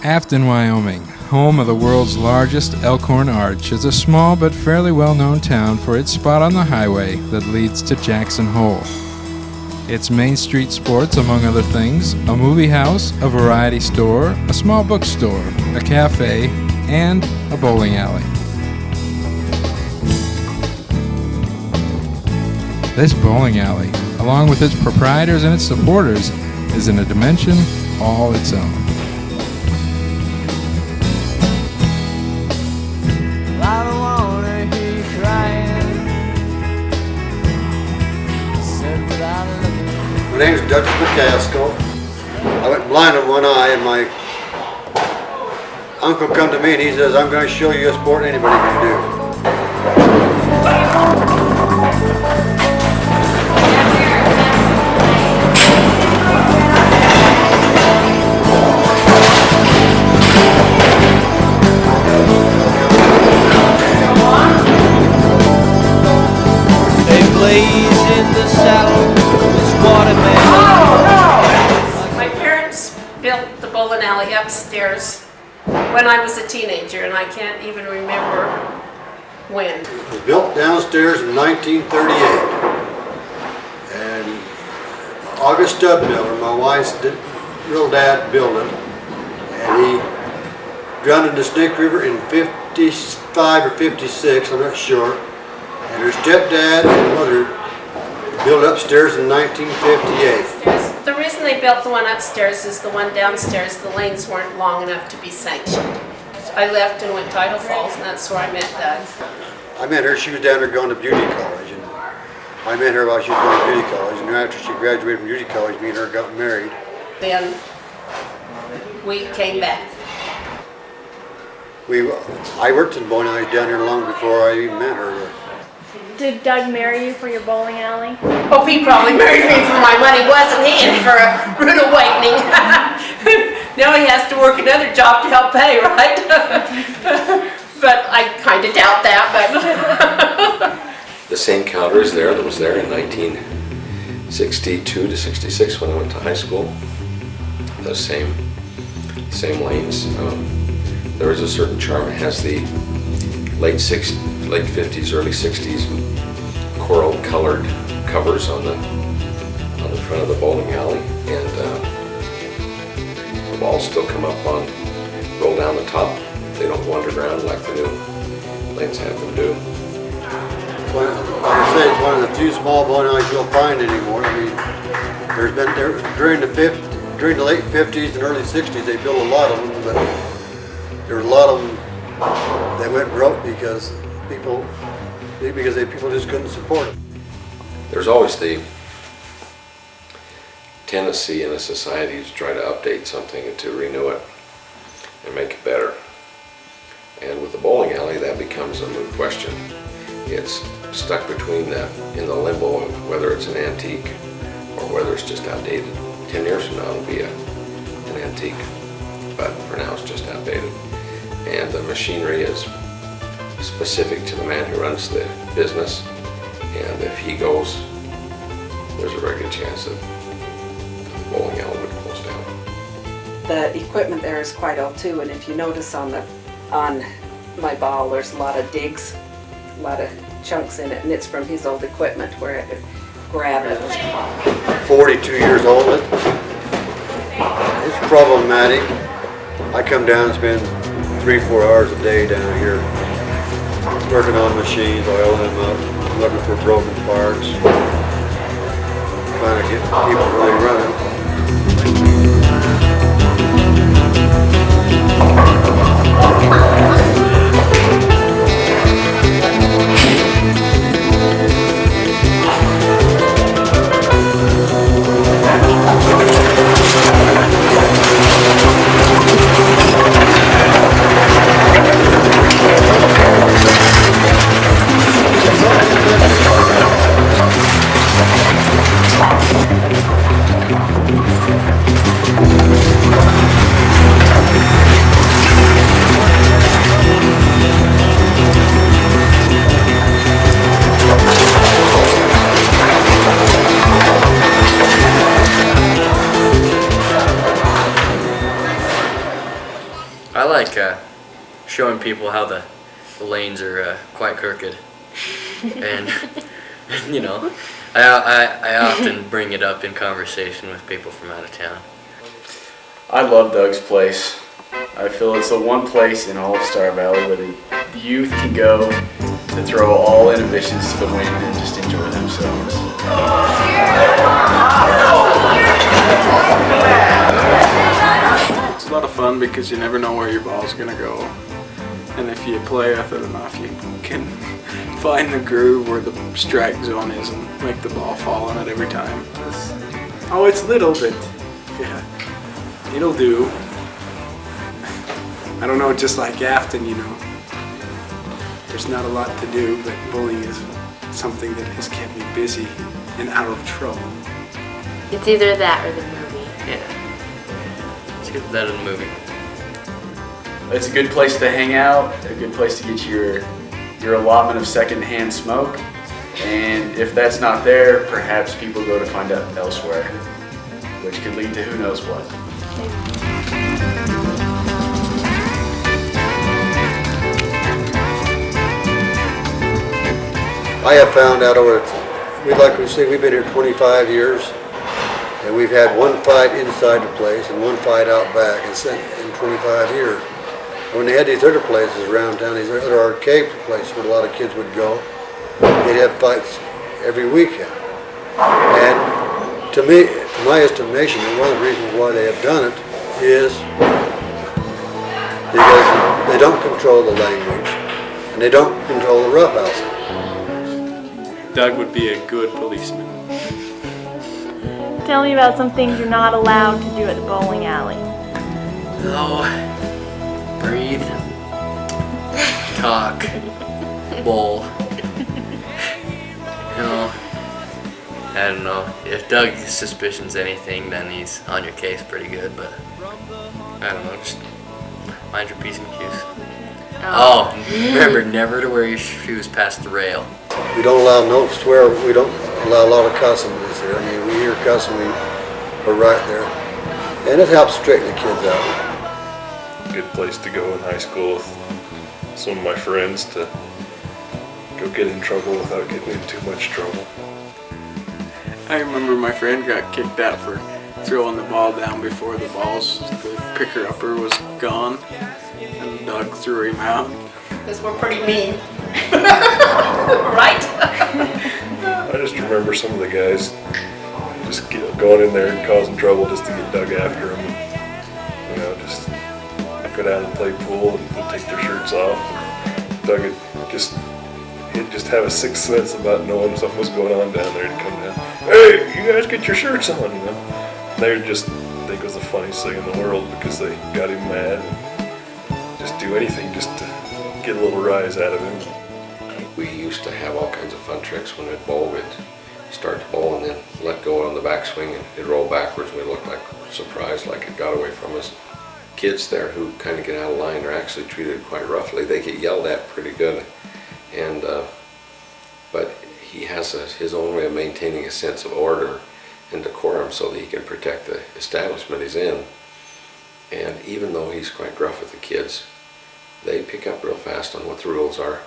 Afton, Wyoming, home of the world's largest Elkhorn Arch, is a small but fairly well-known town for its spot on the highway that leads to Jackson Hole. Its Main Street sports, among other things, a movie house, a variety store, a small bookstore, a cafe, and a bowling alley. This bowling alley, along with its proprietors and its supporters, is in a dimension all its own. I don't wanna hear you crying. Said without looking. My name's Douglas McCaskill. I went blind in one eye, and my uncle come to me and he says, "I'm going to show you a sport anybody can do." In the saddle, it's watermelon. My parents built the bowling alley upstairs when I was a teenager, and I can't even remember when. It was built downstairs in 1938. And August Stubmiller, my wife's real dad, built it. And he drowned in the Snake River in 55 or 56, I'm not sure. And her stepdad and mother built upstairs in 1958. The reason they built the one upstairs is the one downstairs, the lanes weren't long enough to be sanctioned. I left and went to Idaho Falls, and that's where I met Doug. I met her, she was down there going to beauty college. And I met her while she was going to beauty college. And after she graduated from beauty college, me and her got married. Then we came back. I worked in bowling alleys down here long before I even met her. Did Doug marry you for your bowling alley? Oh, he probably married me for my money, wasn't he? And for a rude awakening. Now he has to work another job to help pay, right? But I kind of doubt that. But the same counter is there that was there in 1962 to 66 when I went to high school. Those same lanes. There is a certain charm. It has the late 50s, early 60s coral colored covers on the front of the bowling alley, and the balls still come up roll down the top. They don't go underground like the new lanes have them do. Like I say, it's one of the few small bowling alleys you'll find anymore. I mean, there's been during the late 50s and early 60s they built a lot of them, but there were a lot of them that went broke because people just couldn't support it. There's always the tendency in a society to try to update something and to renew it and make it better. And with the bowling alley, that becomes a moot question. It's stuck between in the limbo of whether it's an antique or whether it's just outdated. 10 years from now, it'll be an antique, but for now, it's just outdated. And the machinery is specific to the man who runs the business, and if he goes, there's a very good chance that the bowling alley would close down. The equipment there is quite old too, and if you notice on my ball, there's a lot of digs, a lot of chunks in it, and it's from his old equipment where I could grab it. 42 years old. It's problematic. I come down and spend 3-4 hours a day down here working on machines, oiling them up, looking for broken parts, trying to keep them really running. like showing people how the lanes are quite crooked, and you know, I often bring it up in conversation with people from out of town. I love Doug's place. I feel it's the one place in all of Star Valley where the youth can go to throw all inhibitions to the wind and just enjoy themselves. It's a lot of fun because you never know where your ball's gonna go. And if you play with it enough, you can find the groove where the strike zone is and make the ball fall on it every time. Oh, it's little, but yeah, it'll do. I don't know, just like Afton, you know, there's not a lot to do, but bowling is something that has kept me busy and out of trouble. It's either that or the movie. Yeah. It's either that or the movie. It's a good place to hang out, a good place to get your allotment of secondhand smoke. And if that's not there, perhaps people go to find out elsewhere, which could lead to who knows what. I have found out over, like we say, we've been here 25 years, and we've had one fight inside the place and one fight out back in 25 years. And when they had these other places around town, these other arcade places where a lot of kids would go, they'd have fights every weekend. And to me, to my estimation, one of the reasons why they have done it is because they don't control the language and they don't control the roughhousing. Doug would be a good policeman. Tell me about some things you're not allowed to do at the bowling alley. Oh, breathe, talk, bowl. You know, I don't know. If Doug suspicions anything, then he's on your case pretty good, but I don't know, just mind your P's and Q's. Oh, remember never to wear your shoes past the rail. We don't allow no swear, we don't allow a lot of cussing in this here. I mean, we hear cussing, we're right there. And it helps straighten the kids out. Good place to go in high school with some of my friends to go get in trouble without getting in too much trouble. I remember my friend got kicked out for throwing the ball down before the picker-upper was gone, and Doug threw him out. Because we're pretty mean. Right? I just remember some of the guys just going in there and causing trouble just to get Doug after them. You know, just go down and play pool and they'd take their shirts off. And Doug would just have a sixth sense about knowing something was going on down there and come down. Hey, you guys get your shirts on, you know. They would just think it was the funniest thing in the world because they got him mad and just do anything just to get a little rise out of him. We used to have all kinds of fun tricks when we'd bowl. We'd start to bowl and then let go on the backswing and it'd roll backwards and we looked like surprised, like it got away from us. Kids there who kind of get out of line are actually treated quite roughly. They get yelled at pretty good. And but he has his own way of maintaining a sense of order and decorum so that he can protect the establishment he's in. And even though he's quite gruff with the kids, they pick up real fast on what the rules are,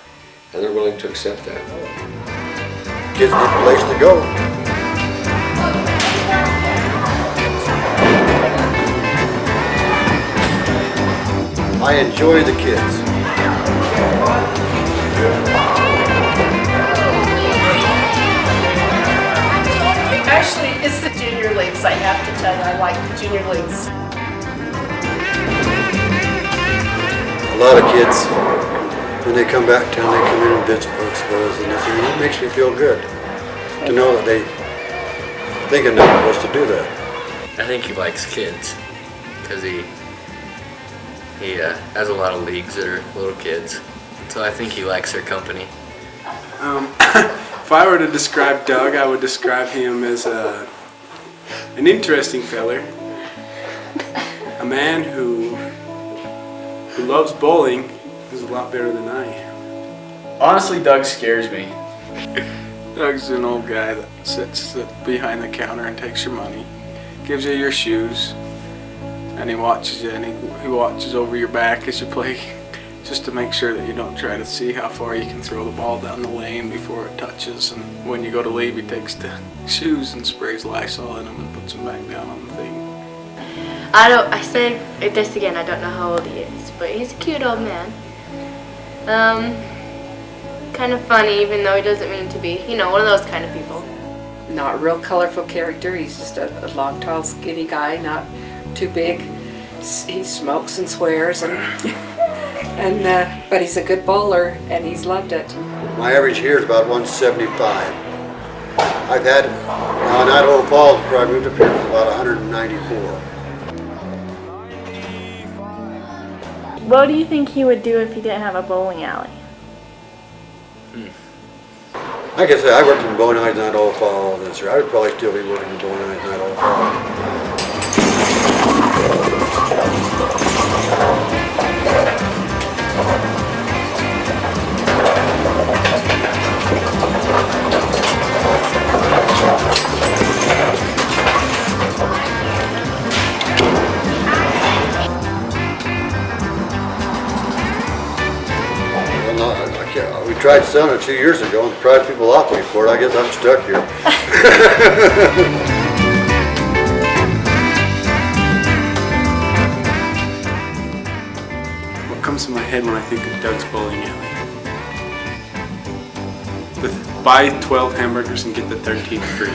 and they're willing to accept that. Kids need a place to go. I enjoy the kids. Actually, it's the junior leagues. I have to tell you, I like the junior leagues. A lot of kids, when they come back to town, they come in and visit both schools, and it makes me feel good to know that they think enough of us to do that. I think he likes kids because he has a lot of leagues that are little kids. So I think he likes their company. If I were to describe Doug, I would describe him as an interesting feller, a man who loves bowling, is a lot better than I am. Honestly, Doug scares me. Doug's an old guy that sits behind the counter and takes your money, gives you your shoes, and he watches you, and he watches over your back as you play, just to make sure that you don't try to see how far you can throw the ball down the lane before it touches. And when you go to leave, he takes the shoes and sprays Lysol in them and puts them back down on the thing. I say this again, I don't know how old he is, but he's a cute old man. Kind of funny, even though he doesn't mean to be. You know, one of those kind of people. Not a real colorful character. He's just a long, tall, skinny guy, not too big. He smokes and swears, but he's a good bowler, and he's loved it. My average here is about 175. I've had, now in Idaho Falls, before I moved up here, it was about 194. What do you think he would do if he didn't have a bowling alley? Like I said, I worked in bowling alleys in Idaho Falls this year. I would probably still be working in bowling alleys in Idaho Falls. We tried selling it 2 years ago and priced people off me for it. I guess I'm stuck here. What comes to my head when I think of Doug's Bowling Alley? Buy 12 hamburgers and get the 13th free.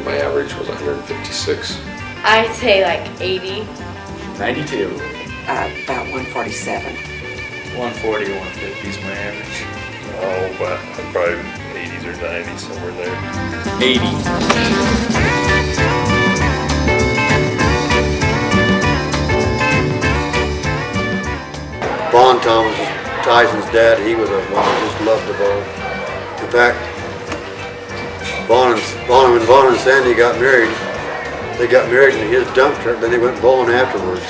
My average was 156. I'd say like 80. 92. About 147. 140 to 150 is my average. Oh, but I'm probably 80s or 90s, somewhere there. 80. Vaughn Thomas, Tyson's dad, he was one that just loved the bowl. In fact, when Vaughn and Sandy got married, they got married in his dump truck, then they went bowling afterwards.